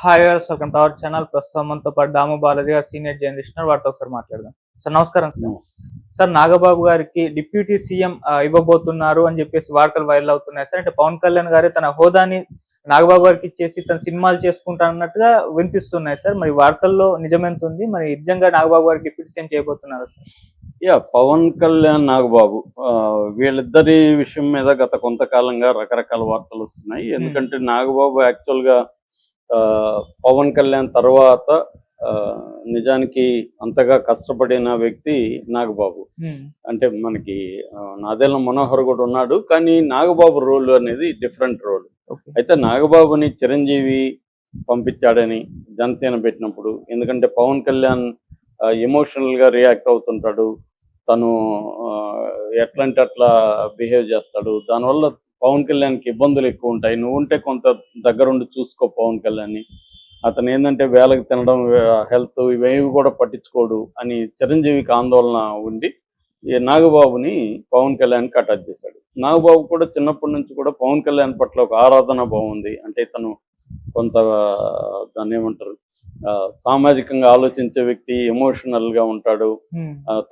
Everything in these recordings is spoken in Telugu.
Hi viewers, welcome to our channel. ప్రస్తుతం మనతో పాటు దాము బాలాజీ గారు, సీనియర్ జర్నలిస్ట్, వారితో ఒకసారి మాట్లాడదాం. సార్ నమస్కారం. సార్ నాగబాబు గారికి డిప్యూటీ సీఎం ఇవ్వబోతున్నారు అని చెప్పేసి వార్తలు వైరల్ అవుతున్నాయి సార్. అంటే పవన్ కళ్యాణ్ గారు తన హోదాని నాగబాబు గారికి ఇచ్చేసి తన సినిమాలు చేసుకుంటానన్నట్టుగా వినిపిస్తున్నాయి సార్. మరి వార్తల్లో నిజమెంత ఉంది? మరి నిజంగా నాగబాబు గారికి డిప్యూటీ సీఎం చేయబోతున్నారు సార్? పవన్ కళ్యాణ్ నాగబాబు వీళ్ళిద్దరి విషయం మీద గత కొంతకాలంగా రకరకాల వార్తలు వస్తున్నాయి. ఎందుకంటే నాగబాబు యాక్చువల్ గా పవన్ కళ్యాణ్ తర్వాత నిజానికి అంతగా కష్టపడిన వ్యక్తి నాగబాబు. అంటే మనకి నాదెళ్ల మనోహర్ కూడా ఉన్నాడు, కానీ నాగబాబు రోల్ అనేది డిఫరెంట్ రోల్. అయితే నాగబాబుని చిరంజీవి పంపించాడని జనసేన పెట్టినప్పుడు, ఎందుకంటే పవన్ కళ్యాణ్ ఎమోషనల్ గా రియాక్ట్ అవుతుంటాడు, తను ఎట్లంటే అట్లా బిహేవ్ చేస్తాడు, దానివల్ల పవన్ కళ్యాణ్కి ఇబ్బందులు ఎక్కువ ఉంటాయి. నువ్వు ఉంటే కొంత దగ్గరుండి చూసుకో పవన్ కళ్యాణ్ని, అతను ఏంటంటే వేళకి తినడం, హెల్త్ ఇవేవి కూడా పట్టించుకోడు అని చిరంజీవికి ఆందోళన ఉండి నాగబాబుని పవన్ కళ్యాణ్కి అటాచ్ చేశాడు. నాగబాబు కూడా చిన్నప్పటి నుంచి కూడా పవన్ కళ్యాణ్ పట్ల ఒక ఆరాధన బాగుంది. అంటే తను కొంత దాన్ని ఏమంటారు, సామాజికంగా ఆలోచించే వ్యక్తి, ఎమోషనల్ గా ఉంటాడు,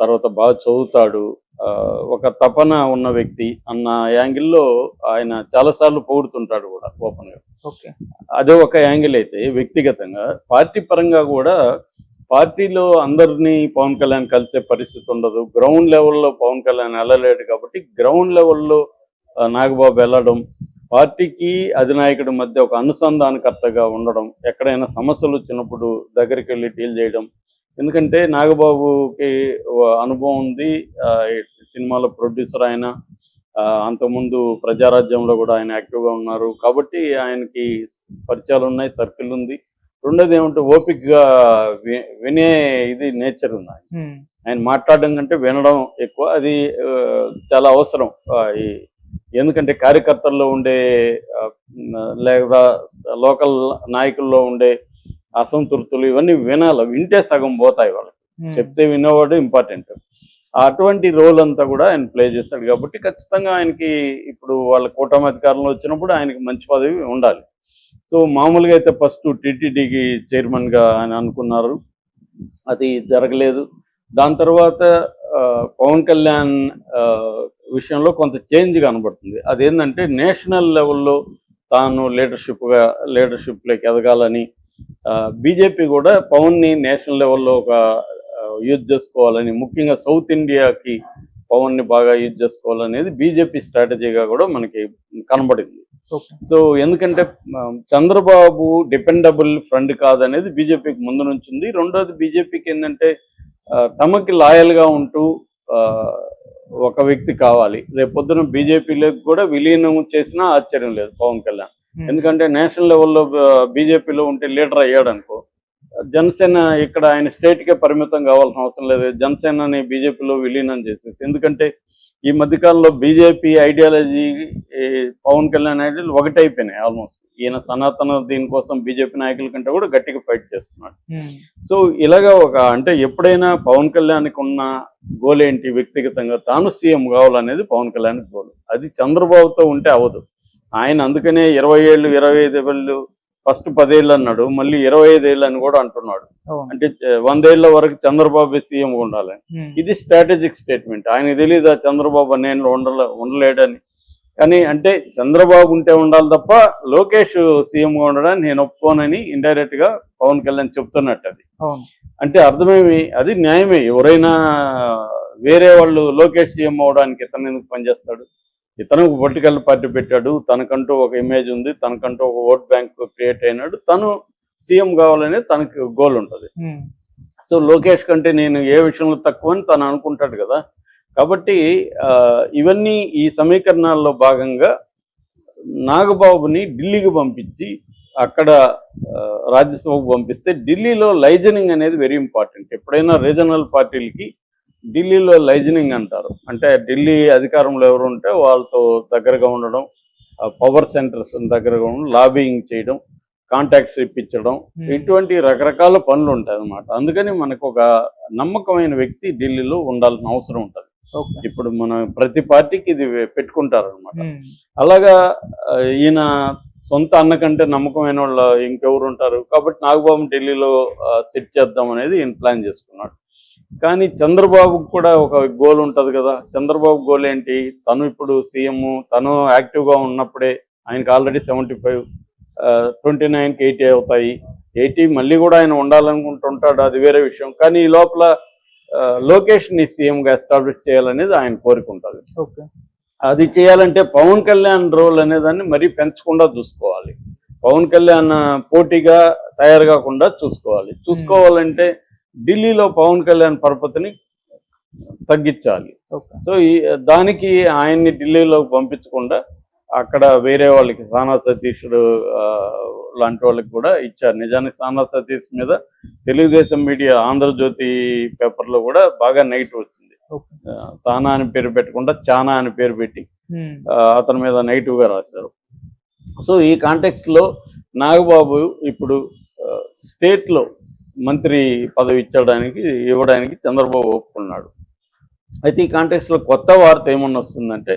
తర్వాత బాగా చదువుతాడు, ఒక తపన ఉన్న వ్యక్తి అన్న యాంగిల్లో ఆయన చాలాసార్లు పొగుడుతుంటాడు కూడా ఓపెన్ గా. అదే ఒక యాంగిల్ అయితే, వ్యక్తిగతంగా పార్టీ పరంగా కూడా పార్టీలో అందరినీ పవన్ కళ్యాణ్ కలిసే పరిస్థితి ఉండదు. గ్రౌండ్ లెవెల్లో పవన్ కళ్యాణ్ వెళ్ళలేడు కాబట్టి గ్రౌండ్ లెవెల్లో నాగబాబు వెళ్ళడం, పార్టీకి అధినాయకుడి మధ్య ఒక అనుసంధానకర్తగా ఉండడం, ఎక్కడైనా సమస్యలు వచ్చినప్పుడు దగ్గరికి వెళ్ళి డీల్ చేయడం. ఎందుకంటే నాగబాబుకి అనుభవం ఉంది, సినిమాలో ప్రొడ్యూసర్ ఆయన, అంతకుముందు ప్రజారాజ్యంలో కూడా ఆయన యాక్టివ్గా ఉన్నారు కాబట్టి ఆయనకి పరిచయాలు ఉన్నాయి, సర్కిల్ ఉంది. రెండోది ఏమంటే ఓపికగా వినే ఇది నేచర్ ఉంది. ఆయన మాట్లాడడం కంటే వినడం ఎక్కువ, అది చాలా అవసరం. ఎందుకంటే కార్యకర్తల్లో ఉండే లేదా లోకల్ నాయకుల్లో ఉండే అసంతృప్తులు ఇవన్నీ వినాలి, వింటే సగం పోతాయి వాళ్ళకి. చెప్తే వినేవాడు ఇంపార్టెంట్. అటువంటి రోల్ అంతా కూడా ఆయన ప్లే చేస్తాడు కాబట్టి ఖచ్చితంగా ఆయనకి ఇప్పుడు వాళ్ళ కూటమి అధికారంలో వచ్చినప్పుడు ఆయనకి మంచి పదవి ఉండాలి. సో మామూలుగా అయితే ఫస్ట్ టీటీడీకి చైర్మన్గా ఆయన అనుకున్నారు, అది జరగలేదు. దాని తర్వాత పవన్ కళ్యాణ్ విషయంలో కొంత చేంజ్ కనబడుతుంది. అదేంటంటే నేషనల్ లెవెల్లో తాను లీడర్షిప్లోకి ఎదగాలని, బీజేపీ కూడా పవన్ని నేషనల్ లెవెల్లో ఒక యూజ్ చేసుకోవాలని, ముఖ్యంగా సౌత్ ఇండియాకి పవన్ని బాగా యూజ్ చేసుకోవాలనేది బీజేపీ స్ట్రాటజీగా కూడా మనకి కనబడింది. సో ఎందుకంటే చంద్రబాబు డిపెండబుల్ ఫ్రెండ్ కాదనేది బీజేపీకి ముందు నుంచి ఉంది. రెండోది బీజేపీకి ఏంటంటే తమకి లాయల్గా ఉంటూ ఒక వ్యక్తి కావాలి. రేపొద్దున బీజేపీలోకి కూడా విలీనం చేసినా ఆశ్చర్యం లేదు పవన్ కళ్యాణ్. ఎందుకంటే నేషనల్ లెవెల్లో బీజేపీలో ఉంటే లీడర్ అయ్యాడు అనుకో, జనసేన ఇక్కడ ఆయన స్టేట్కే పరిమితం కావాల్సిన అవసరం లేదు, జనసేనని బీజేపీలో విలీనం చేసేసి. ఎందుకంటే ఈ మధ్యకాలంలో BJP ideology, Pawan Kalyan ideology ఒకటైపోయినాయి ఆల్మోస్ట్. ఈయన సనాతన దీనికోసం బీజేపీ నాయకుల కంటే కూడా గట్టిగా ఫైట్ చేస్తున్నాడు. సో ఇలాగా అంటే ఎప్పుడైనా పవన్ కళ్యాణ్కి ఉన్న గోల్ ఏంటి, వ్యక్తిగతంగా తాను సీఎం కావాలనేది పవన్ కళ్యాణ్ గోల్. అది చంద్రబాబుతో ఉంటే అవ్వదు. ఆయన అందుకనే 20 ఏళ్ళు 25 ఏళ్ళు, ఫస్ట్ 10 ఏళ్ళు అన్నాడు, మళ్ళీ 25 ఏళ్ళు అని కూడా అంటున్నాడు. అంటే 100 ఏళ్ల వరకు చంద్రబాబు సీఎం ఉండాలి. ఇది స్ట్రాటజిక్ స్టేట్మెంట్. ఆయనకు తెలియదా చంద్రబాబు నేను ఉండలేడని? కానీ అంటే చంద్రబాబు ఉంటే ఉండాలి తప్ప లోకేష్ సీఎంగా ఉండడానికి నేను ఒప్పుకోనని ఇండైరెక్ట్ గా పవన్ కళ్యాణ్ చెప్తున్నట్టు. అది అంటే అర్థమేమి, అది న్యాయమే. ఎవరైనా వేరే వాళ్ళు లోకేష్ సీఎం అవడానికి ఇతను ఎందుకు పనిచేస్తాడు? ఇతను పొలిటికల్ పార్టీ పెట్టాడు, తనకంటూ ఒక ఇమేజ్ ఉంది, తనకంటూ ఒక ఓట్ బ్యాంక్ క్రియేట్ అయినాడు, తను సీఎం కావాలనేది తనకి గోల్ ఉంటుంది. సో లోకేష్ కంటే నేను ఏ విషయంలో తక్కువ అని తను అనుకుంటాడు కదా. కాబట్టి ఇవన్నీ ఈ సమీకరణాల్లో భాగంగా నాగబాబుని ఢిల్లీకి పంపించి అక్కడ రాజ్యసభకు పంపిస్తే, ఢిల్లీలో లైజనింగ్ అనేది వెరీ ఇంపార్టెంట్. ఎప్పుడైనా రీజనల్ పార్టీలకి ఢిల్లీలో లైజనింగ్ అంటారు. అంటే ఢిల్లీ అధికారంలో ఎవరు ఉంటే వాళ్ళతో దగ్గరగా ఉండడం, పవర్ సెంటర్స్ దగ్గరగా ఉండడం, లాబింగ్ చేయడం, కాంటాక్ట్స్ ఇప్పించడం, ఇటువంటి రకరకాల పనులు ఉంటాయి అన్నమాట. అందుకని మనకు ఒక నమ్మకమైన వ్యక్తి ఢిల్లీలో ఉండాల్సిన అవసరం ఉంటుంది. ఇప్పుడు మన ప్రతి పార్టీకి ఇది పెట్టుకుంటారు అనమాట. అలాగా ఈయన సొంత అన్న కంటే నమ్మకమైన వాళ్ళు ఇంకెవరు ఉంటారు, కాబట్టి నాగబాబు ఢిల్లీలో సెట్ చేద్దాం అనేది ఈయన ప్లాన్ చేసుకున్నాడు. కానీ చంద్రబాబుకు కూడా ఒక గోల్ ఉంటుంది కదా. చంద్రబాబు గోల్ ఏంటి? తను ఇప్పుడు సీఎం, తను యాక్టివ్గా ఉన్నప్పుడే ఆయనకు ఆల్రెడీ 75, 29కి 80 అవుతాయి. 80 మళ్ళీ కూడా ఆయన ఉండాలనుకుంటుంటాడు, అది వేరే విషయం. కానీ ఈ లోపల లోకేష్ని సీఎంగా ఎస్టాబ్లిష్ చేయాలనేది ఆయన కోరుకుంటుంది. ఓకే, అది చేయాలంటే పవన్ కళ్యాణ్ రోల్ అనేదాన్ని మరీ పెంచకుండా చూసుకోవాలి. పవన్ కళ్యాణ్ పోటీగా తయారు కాకుండా చూసుకోవాలంటే ఢిల్లీలో పవన్ కళ్యాణ్ పరపతిని తగ్గించాలి. సో దానికి ఆయన్ని ఢిల్లీలోకి పంపించకుండా అక్కడ వేరే వాళ్ళకి సానా సతీషుడు లాంటి వాళ్ళకి కూడా ఇచ్చారు. నిజానికి సానా సతీష్ మీద తెలుగుదేశం మీడియా, ఆంధ్రజ్యోతి పేపర్లో కూడా బాగా నెగిటివ్ వచ్చింది. సానా అని పేరు పెట్టకుండా చానా అని పేరు పెట్టి అతని మీద నెగిటివ్గా రాశారు. సో ఈ కాంటెక్స్ట్లో నాగబాబు ఇప్పుడు స్టేట్లో మంత్రి పదవి ఇవ్వడానికి చంద్రబాబు ఒప్పుకున్నాడు. అయితే ఈ కాంటెక్స్లో కొత్త వార్త ఏమన్నా వస్తుందంటే,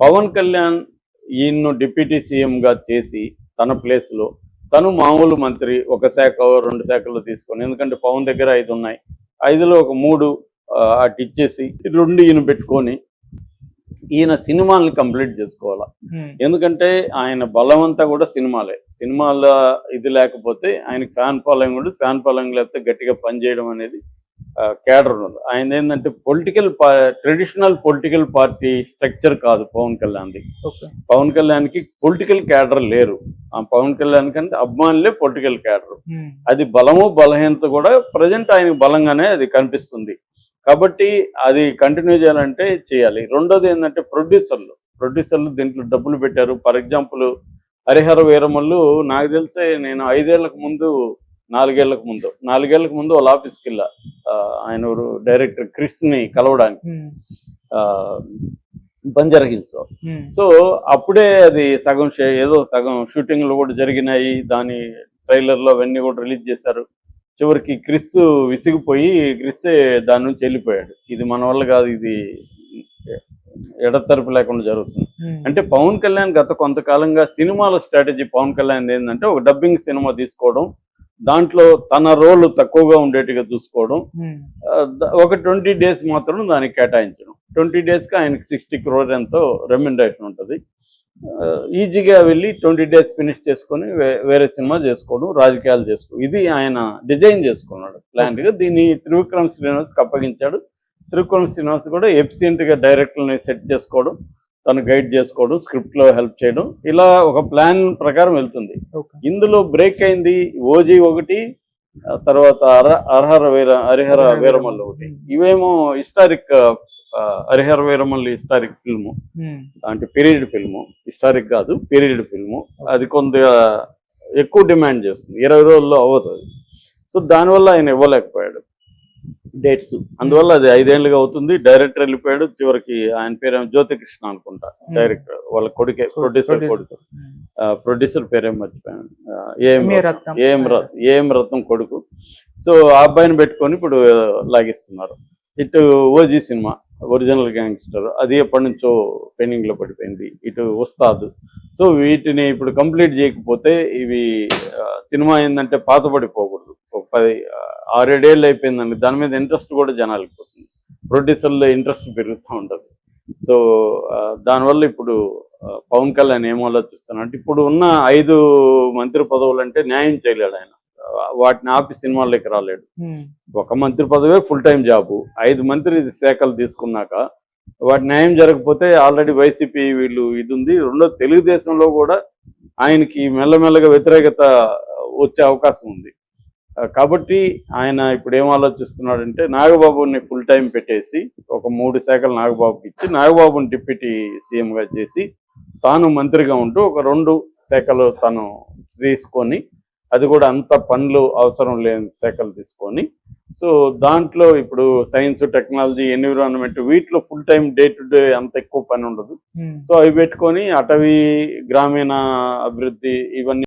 పవన్ కళ్యాణ్ ఈయన్ను డిప్యూటీ సీఎంగా చేసి తన ప్లేస్లో తను మామూలు మంత్రి 1 శాఖ 2 శాఖలు తీసుకొని, ఎందుకంటే పవన్ దగ్గర 5 ఉన్నాయి, 5లో ఒక 3 అటు ఇచ్చేసి 2 ఈయన పెట్టుకొని ఈయన సినిమాల్ని కంప్లీట్ చేసుకోవాలా. ఎందుకంటే ఆయన బలమంతా కూడా సినిమాల ఇది లేకపోతే ఆయనకి ఫ్యాన్ ఫాలోయింగ్ ఉండదు. ఫ్యాన్ ఫాలోయింగ్ లేకపోతే గట్టిగా పనిచేయడం అనేది క్యాడర్ ఉండదు. ఆయన ఏంటంటే ట్రెడిషనల్ పొలిటికల్ పార్టీ స్ట్రక్చర్ కాదు పవన్ కళ్యాణ్ది. పవన్ కళ్యాణ్కి పొలిటికల్ క్యాడర్ లేరు. ఆ పవన్ కళ్యాణ్ కంటే అభిమానులే పొలిటికల్ క్యాడర్. అది బలము బలహీనత కూడా ప్రజెంట్ ఆయనకు బలంగానే అది కనిపిస్తుంది. కాబట్టి అది కంటిన్యూ చేయాలి. రెండోది ఏంటంటే ప్రొడ్యూసర్లు దీంట్లో డబ్బులు పెట్టారు. ఫర్ ఎగ్జాంపుల్ హరిహర వీరమల్లు, నాకు తెలిసే నేను 5 ఏళ్లకు ముందు 4 ఏళ్లకు ముందు వాళ్ళ ఆఫీస్కి వెళ్ళా, ఆయన డైరెక్టర్ క్రిస్ని కలవడానికి బంజారా హిల్స్. సో అప్పుడే అది సగం షూటింగ్లు కూడా జరిగినాయి. దాని ట్రైలర్లో అవన్నీ కూడా రిలీజ్ చేశారు. చివరికి క్రిస్ విసిగిపోయి క్రిస్సే దాని నుంచి వెళ్ళిపోయాడు. ఇది మన వల్ల కాదు, ఇది ఎడతెరపు లేకుండా జరుగుతుంది. అంటే పవన్ కళ్యాణ్ గత కొంతకాలంగా సినిమాల స్ట్రాటజీ పవన్ కళ్యాణ్ ఏంటంటే, ఒక డబ్బింగ్ సినిమా తీసుకోవడం, దాంట్లో తన రోల్ తక్కువగా ఉండేట్టుగా చూసుకోవడం, ఒక 20 డేస్ మాత్రం దానికి కేటాయించడం. 20 డేస్కి ఆయనకి 60 crore ఎంతో రెమ్యునరేషన్ ఉంటుంది. ఈజీగా వెళ్ళి 20 డేస్ ఫినిష్ చేసుకొని వేరే సినిమా చేసుకోవడం, రాజకీయాలు చేసుకోవడం, ఇది ఆయన డిజైన్ చేసుకున్నాడు ప్లాన్గా. దీన్ని త్రివిక్రమ్ శ్రీనివాస్కి అప్పగించాడు. త్రివిక్రమ్ శ్రీనివాస్ కూడా ఎఫిషియెంట్గా డైరెక్టర్ని సెట్ చేసుకోవడం, తను గైడ్ చేసుకోవడం, స్క్రిప్ట్లో హెల్ప్ చేయడం, ఇలా ఒక ప్లాన్ ప్రకారం వెళ్తుంది. ఇందులో బ్రేక్ అయింది ఓజీ 1, తర్వాత హరిహర వీరమల్లు 1. ఇవేమో historic, Harihara Veeramalli historic film, అంటే పీరియడ్ ఫిల్ము, హిస్టారిక్ కాదు పీరియడ్ ఫిల్ము. అది కొంత ఎక్కువ డిమాండ్ చేస్తుంది, 20 రోజుల్లో అవ్వదు. సో దానివల్ల ఆయన ఇవ్వలేకపోయాడు డేట్స్. అందువల్ల అది 5 ఏళ్ళుగా అవుతుంది. డైరెక్టర్ వెళ్ళిపోయాడు. చివరికి ఆయన పేరు జ్యోతికృష్ణ అనుకుంటా, డైరెక్టర్ వాళ్ళ కొడుకే, ప్రొడ్యూసర్ పేరేం మర్చిపోయాను, ఏఎం రత్నం కొడుకు. సో ఆ అబ్బాయిని పెట్టుకొని ఇప్పుడు లాగిస్తున్నారు. ఇటు ఓజీ సినిమా ఒరిజినల్ గ్యాంగ్స్టర్, అది ఎప్పటి నుంచో పెండింగ్లో పడిపోయింది. ఇటు ఉస్తాద్. సో వీటిని ఇప్పుడు కంప్లీట్ చేయకపోతే ఇవి సినిమా ఏంటంటే పాతపడిపోకూడదు. ఒక 6-7 ఏళ్ళు అయిపోయిందండి, దాని మీద ఇంట్రెస్ట్ కూడా జనాలకి పోతుంది, ప్రొడ్యూసర్లో ఇంట్రెస్ట్ పెరుగుతూ ఉంటుంది. సో దానివల్ల ఇప్పుడు పవన్ కళ్యాణ్ ఏం ఆలోచిస్తున్నాడు అంటే, ఇప్పుడు ఉన్న 5 మంత్రి పదవులు అంటే న్యాయం చేయలేడు ఆయన, వాటిని ఆపి సినిమాల్లోకి రాలేడు. ఒక మంత్రి పదవే ఫుల్ టైం జాబు, 5 మంత్రి శాఖలు తీసుకున్నాక వాటి న్యాయం జరగకపోతే ఆల్రెడీ వైసీపీ వీళ్ళు ఇది ఉంది. రెండో తెలుగుదేశంలో కూడా ఆయనకి మెల్లమెల్లగా వ్యతిరేకత వచ్చే అవకాశం ఉంది. కాబట్టి ఆయన ఇప్పుడు ఏం ఆలోచిస్తున్నాడంటే, నాగబాబుని ఫుల్ టైం పెట్టేసి ఒక 3 శాఖలు నాగబాబుకి ఇచ్చి, నాగబాబుని డిప్యూటీ సీఎంగా చేసి తాను మంత్రిగా ఉంటూ ఒక 2 శాఖలు తను తీసుకొని, అది కూడా అంత పనులు అవసరం లేని శాఖలు తీసుకొని, సో దాంట్లో ఇప్పుడు సైన్స్, టెక్నాలజీ, ఎన్విరాన్మెంట్, వీటిలో full time day to day అంత ఎక్కువ పని ఉండదు. సో అవి పెట్టుకొని అటవీ, గ్రామీణ అభివృద్ధి, ఇవన్నీ